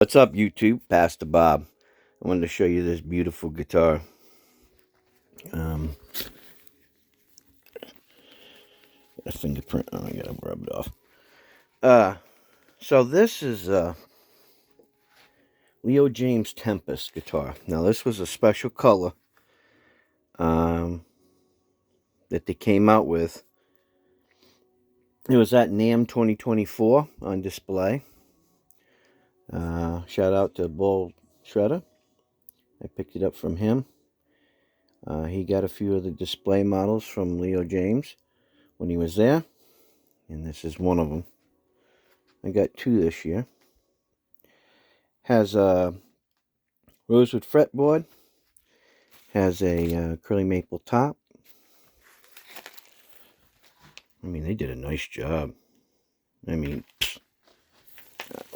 What's up, YouTube? Pastor Bob. I wanted to show you this beautiful guitar. A fingerprint. Oh, I gotta rub it off. So this is Jaymz Tempest guitar. Now this was a special color that they came out with. It was at Namm 2024 on display. Shout out to Bull Shredder. I picked it up from him. He got a few of the display models from Jaymz when he was there, and this is one of them. I got two this year. Has a rosewood fretboard. Has a curly maple top. I mean, they did a nice job. I mean,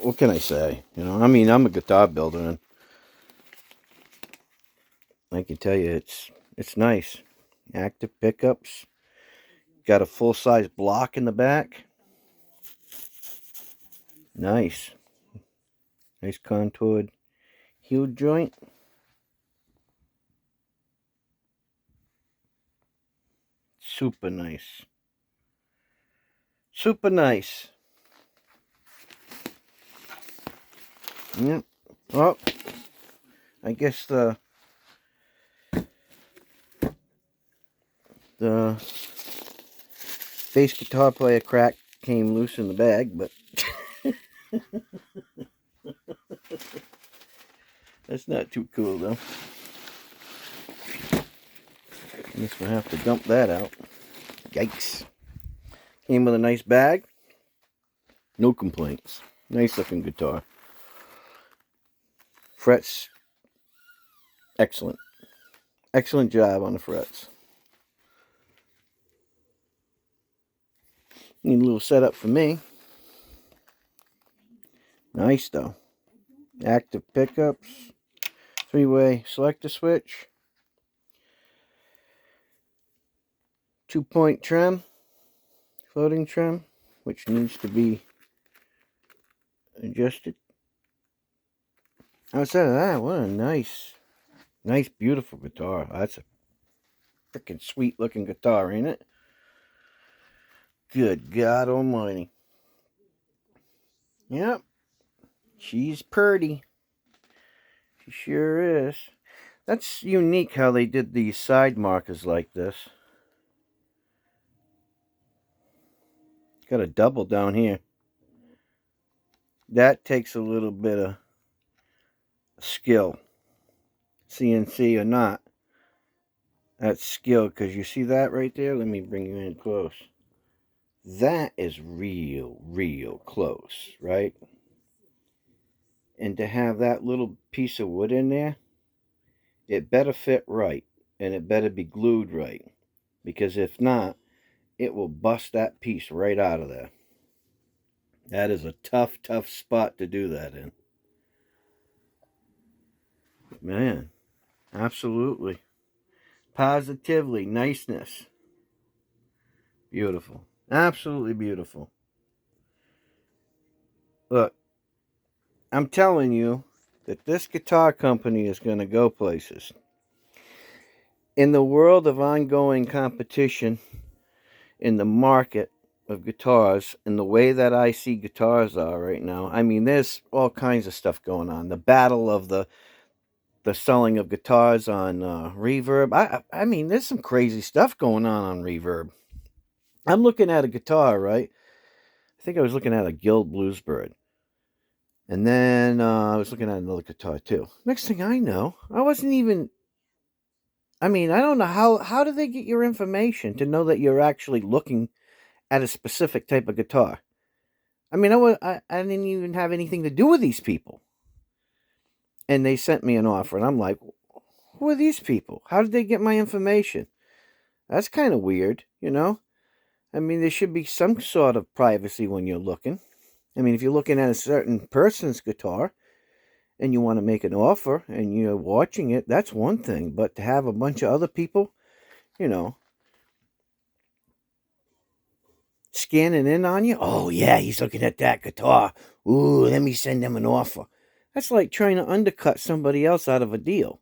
what can I say? You know, I mean, I'm a guitar builder, and I can tell you it's nice. Active pickups. Got a full-size block in the back. Nice. Nice contoured heel joint. Super nice. Super nice. Yep. Well, I guess the bass guitar player crack came loose in the bag, but that's not too cool, though. I guess we'll have to dump that out. Yikes. Came with a nice bag. No complaints. Nice looking guitar. Frets. Excellent. Excellent job on the frets. Need a little setup for me. Nice though. Active pickups. 3-way selector switch. 2-point trim. Floating trim, which needs to be adjusted. Outside of that, what a nice, beautiful guitar. That's a freaking sweet looking guitar, ain't it? Good God almighty. Yep. She's pretty. She sure is. That's unique how they did these side markers like this. Got a double down here. That takes a little bit of skill. CNC or not. That's skill, because you see that right there? Let me bring you in close. That is real close, right? And to have that little piece of wood in there, it better fit right, and it better be glued right, because if not, it will bust that piece right out of there. That is a tough spot to do that in. Man, absolutely. Positively, niceness. Beautiful. Absolutely beautiful. Look, I'm telling you that this guitar company is going to go places. In the world of ongoing competition in the market of guitars, and the way that I see guitars are right now, I mean, there's all kinds of stuff going on. The battle of the selling of guitars on Reverb. I mean, there's some crazy stuff going on Reverb. I'm looking at a guitar, right? I think I was looking at a Guild Bluesbird. And then I was looking at another guitar too. Next thing I know, I wasn't even... I mean, I don't know how do they get your information to know that you're actually looking at a specific type of guitar? I mean, I didn't even have anything to do with these people. And they sent me an offer, and I'm like, who are these people? How did they get my information? That's kind of weird, you know? I mean, there should be some sort of privacy when you're looking. I mean, if you're looking at a certain person's guitar and you want to make an offer and you're watching it, that's one thing. But to have a bunch of other people, you know, scanning in on you. Oh, yeah, he's looking at that guitar. Ooh, let me send him an offer. That's like trying to undercut somebody else out of a deal.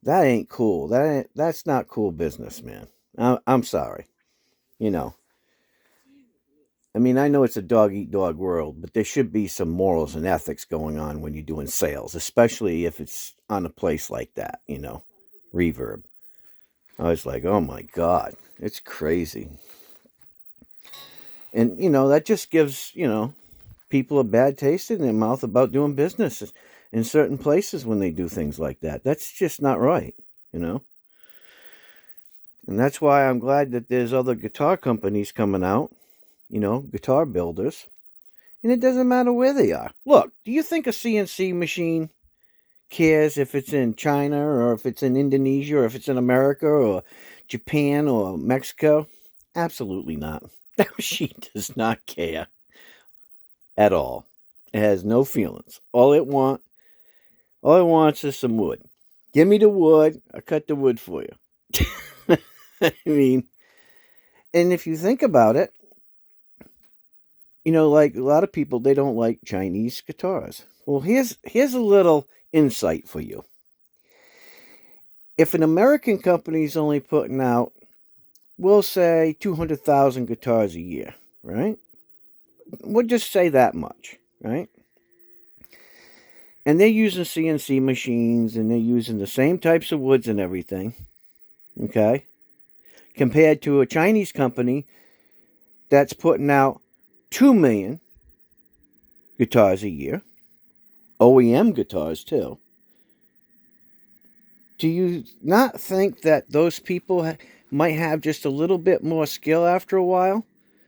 That ain't cool. That's not cool business, man. I'm sorry. You know, I mean, I know it's a dog eat dog world, but there should be some morals and ethics going on when you're doing sales, especially if it's on a place like that, Reverb. I was like, oh my God, it's crazy. And, that just gives, people a bad taste in their mouth about doing business in certain places when they do things like that. That's just not right, you know? And that's why I'm glad that there's other guitar companies coming out, guitar builders. And it doesn't matter where they are. Look, do you think a CNC machine cares if it's in China or if it's in Indonesia or if it's in America or Japan or Mexico? Absolutely not. That machine does not care at all. It has no feelings. All it wants is some wood. Give me the wood. I cut the wood for you. I mean, and if you think about it, like a lot of people, they don't like Chinese guitars. Well, here's a little insight for you. If an American company is only putting out, we'll say 200,000 guitars a year, right? We'll just say that much, right? And they're using CNC machines and they're using the same types of woods and everything, okay? Compared to a Chinese company that's putting out 2 million guitars a year, OEM guitars too. Do you not think that those people might have just a little bit more skill after a while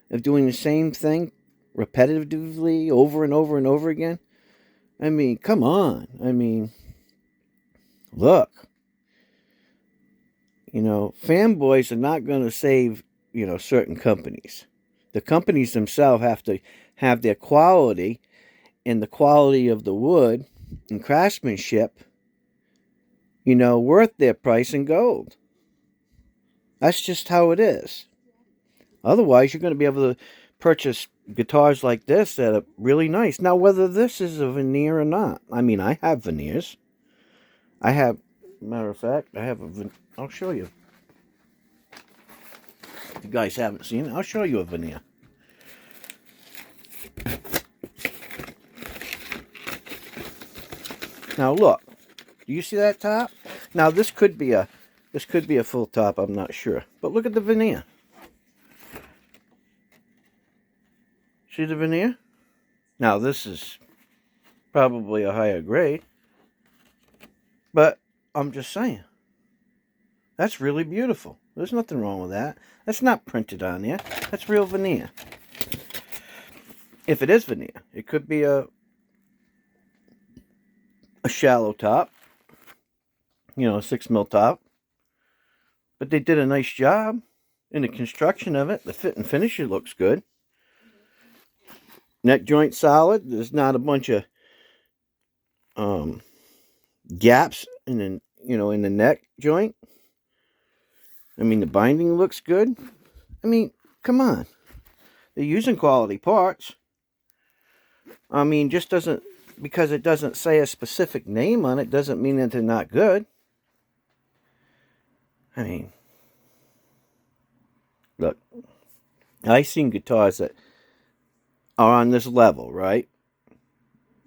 of doing the same thing repetitively over and over and over again? I mean, come on. I mean, look. Fanboys are not going to save, certain companies. The companies themselves have to have their quality and the quality of the wood and craftsmanship, worth their price in gold. That's just how it is. Otherwise, you're going to be able to purchase guitars like this that are really nice. Now, whether this is a veneer or not, I mean, I have veneers. Matter of fact, I'll show you. If you guys haven't seen it, I'll show you a veneer. Now look, do you see that top? Now this could be a full top, I'm not sure. But look at the veneer. See the veneer? Now this is probably a higher grade. But I'm just saying. That's really beautiful. There's nothing wrong with that. That's not printed on there. That's real veneer. If it is veneer, it could be a shallow top. A 6 mil top. But they did a nice job in the construction of it. The fit and finish, it looks good. Neck joint solid. There's not a bunch of gaps in the neck joint. I mean, the binding looks good. I mean, come on. They're using quality parts. I mean, because it doesn't say a specific name on it, doesn't mean that they're not good. I mean, look, I've seen guitars that are on this level, right?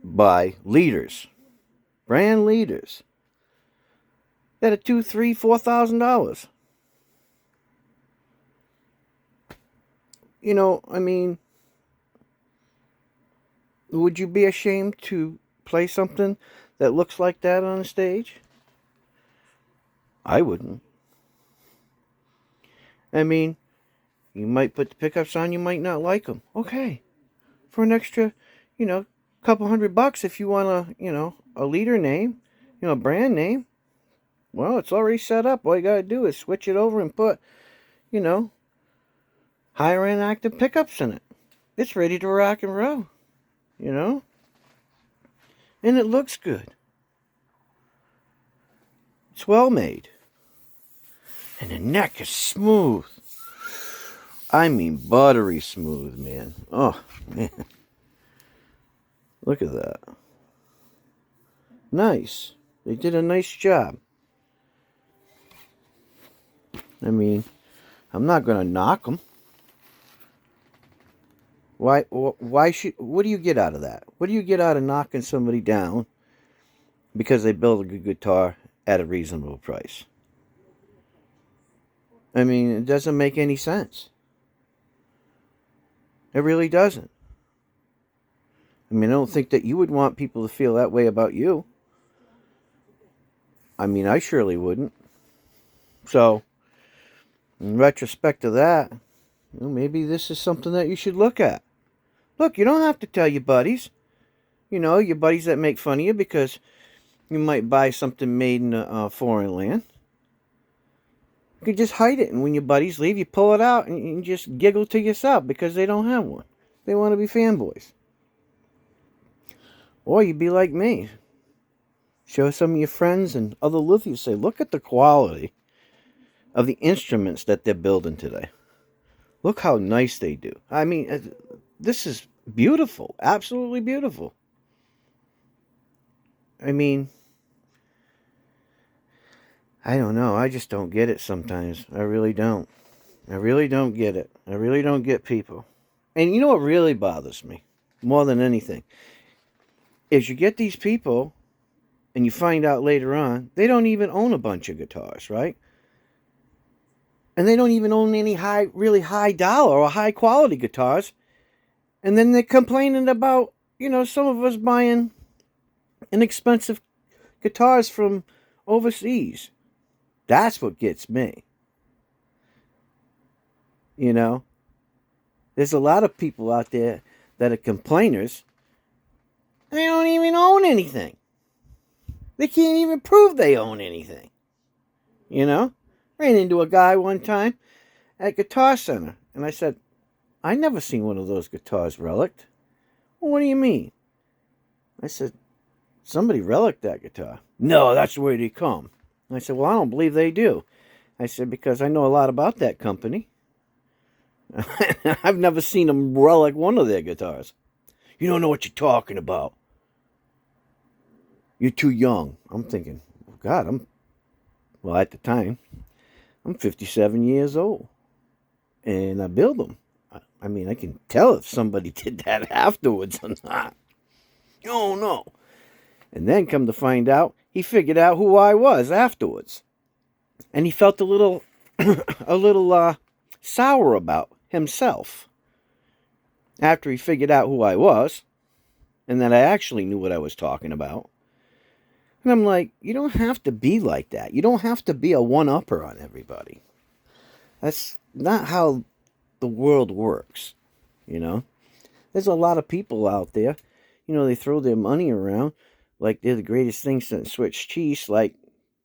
By leaders, brand leaders, that are $2,000, $3,000, $4,000. I mean, would you be ashamed to play something that looks like that on a stage? I wouldn't. I mean, you might put the pickups on, you might not like them. Okay. For an extra, couple $100 if you want a leader name, a brand name. Well, it's already set up. All you got to do is switch it over and put, higher end active pickups in it. It's ready to rock and roll, And it looks good. It's well made. And the neck is smooth. I mean, buttery smooth, man. Oh, man. Look at that. Nice. They did a nice job. I mean, I'm not going to knock them. Why should, what do you get out of that? What do you get out of knocking somebody down because they build a good guitar at a reasonable price? I mean, it doesn't make any sense. It really doesn't. I mean, I don't think that you would want people to feel that way about you. I mean, I surely wouldn't. So, in retrospect to that, maybe this is something that you should look at. Look, you don't have to tell your buddies. Your buddies that make fun of you because you might buy something made in a foreign land. You can just hide it, and when your buddies leave, you pull it out and you just giggle to yourself because they don't have one. They want to be fanboys. Or you'd be like me. Show some of your friends and other lithiums. Say, look at the quality of the instruments that they're building today. Look how nice they do. I mean, this is beautiful. Absolutely beautiful. I mean, I don't know. I just don't get it sometimes. I really don't. I really don't get it. I really don't get people. And you know what really bothers me more than anything? Is you get these people and you find out later on they don't even own a bunch of guitars, right? And they don't even own any really high dollar or high quality guitars. And then they're complaining about, some of us buying inexpensive guitars from overseas. That's what gets me. There's a lot of people out there that are complainers. They don't even own anything. They can't even prove they own anything. Ran into a guy one time at Guitar Center, and I said, I never seen one of those guitars relicked. Well, what do you mean? I said, somebody relicked that guitar. No, that's the way they come. I said, well, I don't believe they do. I said, because I know a lot about that company. I've never seen them relic one of their guitars. You don't know what you're talking about. You're too young. I'm thinking, God, at the time, I'm 57 years old. And I build them. I mean, I can tell if somebody did that afterwards or not. Oh, no. And then come to find out, he figured out who I was afterwards. And he felt a little sour about himself. After he figured out who I was, and that I actually knew what I was talking about. And I'm like, you don't have to be like that. You don't have to be a one-upper on everybody. That's not how the world works, There's a lot of people out there, they throw their money around like they're the greatest thing since Swiss cheese. Like,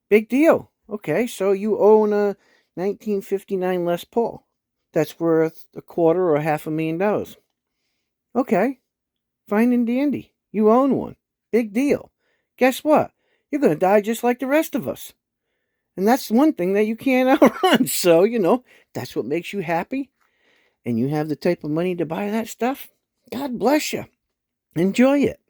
big deal. Okay, so you own a 1959 Les Paul. That's worth $250,000 or $500,000. Okay, fine and dandy. You own one. Big deal. Guess what? You're going to die just like the rest of us. And that's one thing that you can't outrun. So, that's what makes you happy. And you have the type of money to buy that stuff. God bless you. Enjoy it.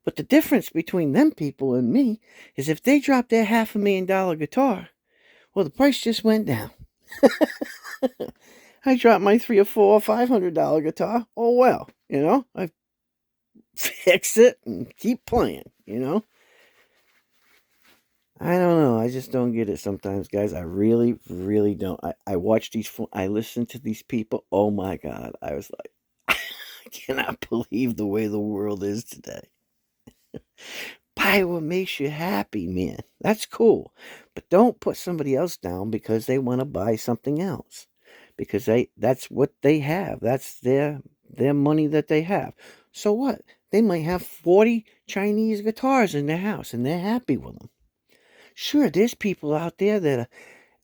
But the difference between them people and me is if they drop their $500,000 guitar, well, the price just went down. I dropped my $300 or $400 or $500 guitar. Oh, well, I fix it and keep playing, I don't know. I just don't get it sometimes, guys. I really, really don't. I watch I listen to these people. Oh, my God. I was like, I cannot believe the way the world is today. Buy what makes you happy, man. That's cool. But don't put somebody else down because they want to buy something else. Because that's what they have. That's their money that they have. So what? They might have 40 Chinese guitars in their house and they're happy with them. Sure, there's people out there that are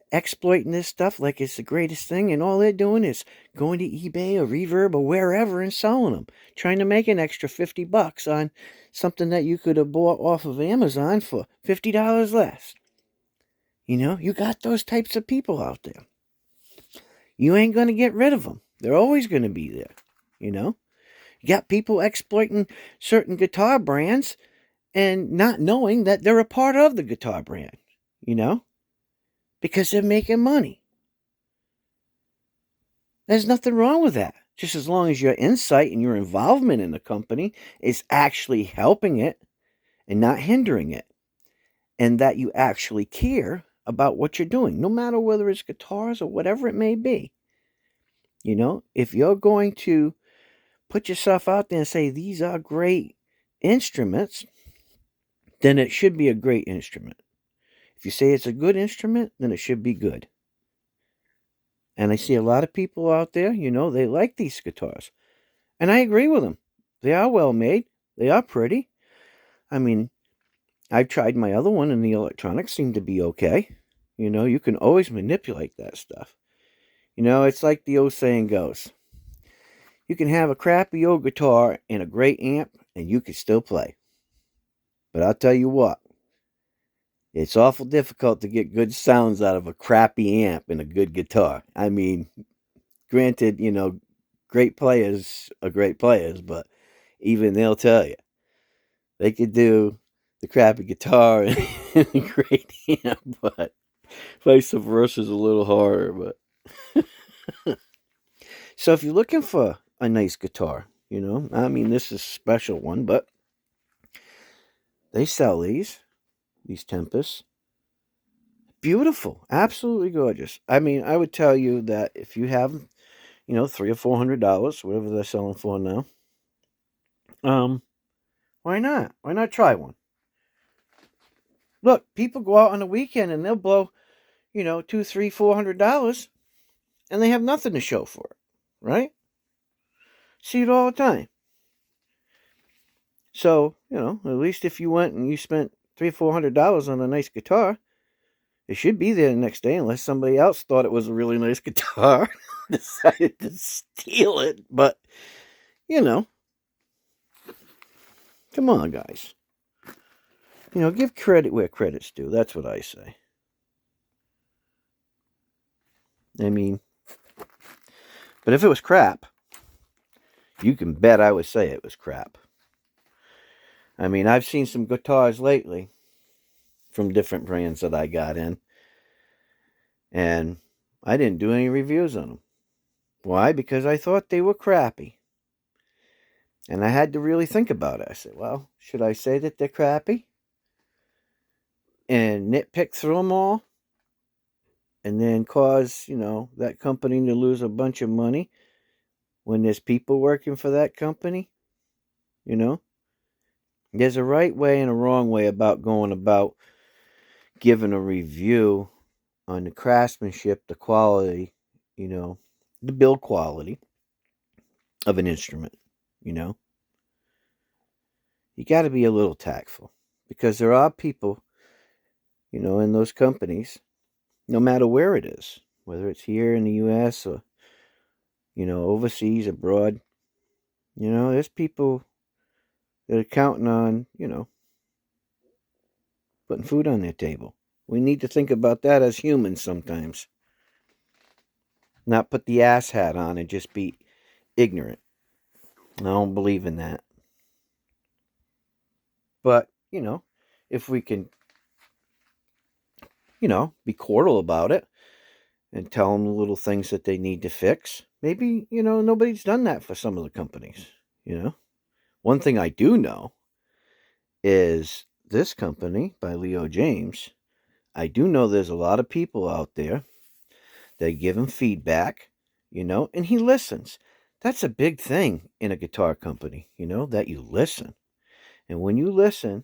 exploiting this stuff like it's the greatest thing, and all they're doing is going to eBay or Reverb or wherever and selling them, trying to make an extra $50 on something that you could have bought off of Amazon for $50 less. You got those types of people out there. You ain't going to get rid of them. They're always going to be there. You You got people exploiting certain guitar brands and not knowing that they're a part of the guitar brand, you know, because they're making money. There's nothing wrong with that. Just as long as your insight and your involvement in the company is actually helping it and not hindering it, and that you actually care about what you're doing, no matter whether it's guitars or whatever it may be. You know, if you're going to put yourself out there and say these are great instruments, then it should be a great instrument. If you say it's a good instrument, then it should be good. And I see a lot of people out there, you know, they like these guitars. And I agree with them. They are well made. They are pretty. I mean, I've tried my other one and the electronics seem to be okay. You know, you can always manipulate that stuff. You know, it's like the old saying goes. You can have a crappy old guitar and a great amp and you can still play. But I'll tell you what, it's awful difficult to get good sounds out of a crappy amp and a good guitar. I mean, granted, you know, great players are great players, but even they'll tell you they could do the crappy guitar and the great amp, but vice versa is a little harder. But so if you're looking for a nice guitar, you know, I mean, this is a special one, but they sell these tempests. Beautiful, absolutely gorgeous. I mean, I would tell you that if you have, you know, $300 or $400, whatever they're selling for now, why not? Why not try one? Look, people go out on the weekend and they'll blow, you know, $200, $300, $400, and they have nothing to show for it, right? See it all the time. So, you know, at least if you went and you spent $300, $400 on a nice guitar, it should be there the next day, unless somebody else thought it was a really nice guitar, decided to steal it. But, you know, come on, guys. You know, give credit where credit's due. That's what I say. I mean, but if it was crap, you can bet I would say it was crap. I mean, I've seen some guitars lately from different brands that I got in, and I didn't do any reviews on them. Why? Because I thought they were crappy. And I had to really think about it. I said, well, should I say that they're crappy and nitpick through them all and then cause, you know, that company to lose a bunch of money when there's people working for that company? You know, there's a right way and a wrong way about going about giving a review on the craftsmanship, the quality, you know, the build quality of an instrument. You know, you got to be a little tactful because there are people, you know, in those companies, no matter where it is, whether it's here in the U.S. or, you know, overseas, abroad, you know, there's people that are counting on, you know, putting food on their table. We need to think about that as humans sometimes. Not put the ass hat on and just be ignorant. I don't believe in that. But, you know, if we can, you know, be cordial about it and tell them the little things that they need to fix, maybe, you know, nobody's done that for some of the companies, you know. One thing I do know is this company by Leo Jaymz. I do know there's a lot of people out there that give him feedback, you know, and he listens. That's a big thing in a guitar company, you know, that you listen. And when you listen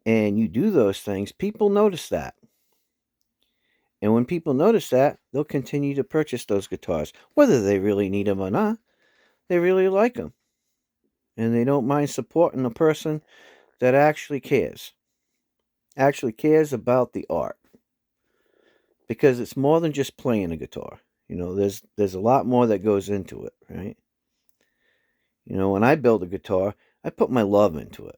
and you do those things, people notice that. And when people notice that, they'll continue to purchase those guitars, whether they really need them or not. They really like them. And they don't mind supporting a person that actually cares about the art. Because it's more than just playing a guitar. You know, there's a lot more that goes into it, right? You know, when I build a guitar, I put my love into it.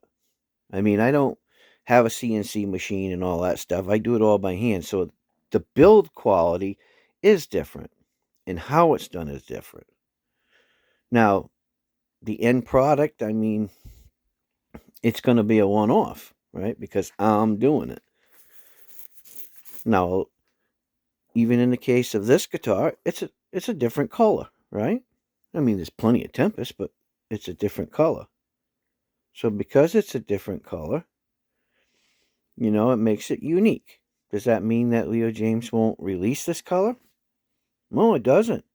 I mean, I don't have a CNC machine and all that stuff. I do it all by hand. So the build quality is different and how it's done is different. Now, the end product, I mean, it's going to be a one-off, right? Because I'm doing it. Now, even in the case of this guitar, it's a different color, right? I mean, there's plenty of Tempest, but it's a different color. So because it's a different color, it makes it unique. Does that mean that Leo Jaymz won't release this color? No, it doesn't.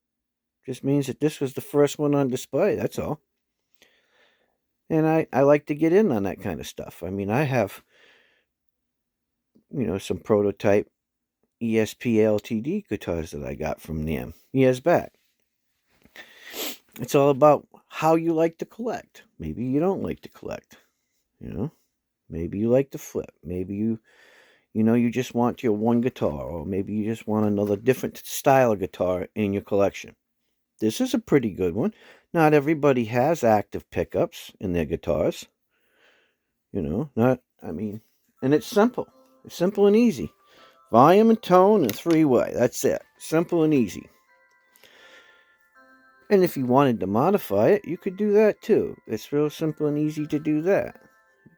It just means that this was the first one on display, that's all. And I like to get in on that kind of stuff. I mean, I have, some prototype ESP LTD guitars that I got from Namm years back. It's all about how you like to collect. Maybe you don't like to collect, Maybe you like to flip. Maybe you just want your one guitar, or maybe you just want another different style of guitar in your collection. This is a pretty good one. Not everybody has active pickups in their guitars. And it's simple. It's simple and easy. Volume and tone and three-way. That's it. Simple and easy. And if you wanted to modify it, you could do that too. It's real simple and easy to do that.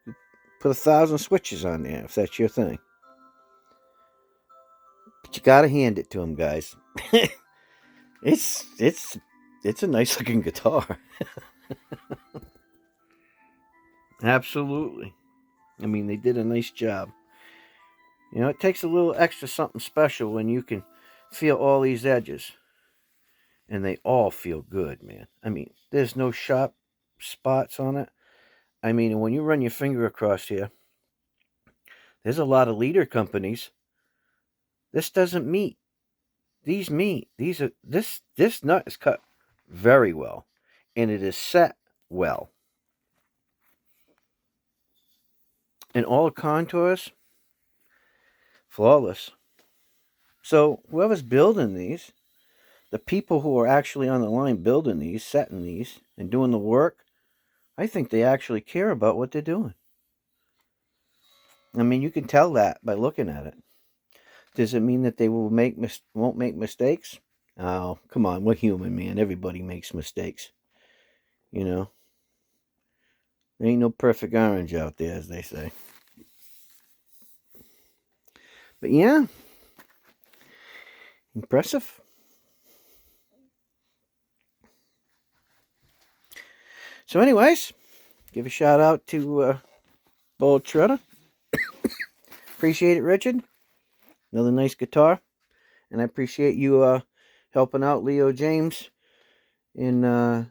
You put 1,000 switches on there if that's your thing. But you gotta hand it to them, guys. It's a nice looking guitar. Absolutely. I mean, they did a nice job. It takes a little extra something special when you can feel all these edges. And they all feel good, man. I mean, there's no sharp spots on it. I mean, when you run your finger across here, there's a lot of leader companies. This doesn't meet. These meet. This nut is cut very well. And it is set well. And all the contours, flawless. So whoever's building these, the people who are actually on the line building these, setting these, and doing the work, I think they actually care about what they're doing. I mean, you can tell that by looking at it. Does it mean that they won't make mistakes? Oh, come on, we're human, man. Everybody makes mistakes. There ain't no perfect orange out there, as they say. But yeah, impressive. So anyways, give a shout out to Bold Shredder. Appreciate it, Richard. Another nice guitar. And I appreciate you helping out Leo Jaymz in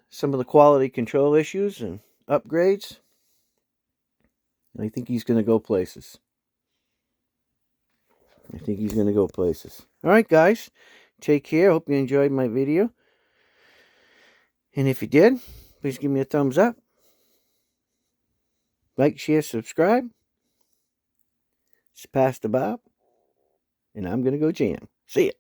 some of the quality control issues and upgrades. I think he's going to go places. All right, guys. Take care. Hope you enjoyed my video. And if you did, please give me a thumbs up. Like, share, subscribe. It's Pastor Bob. And I'm going to go jam. See ya.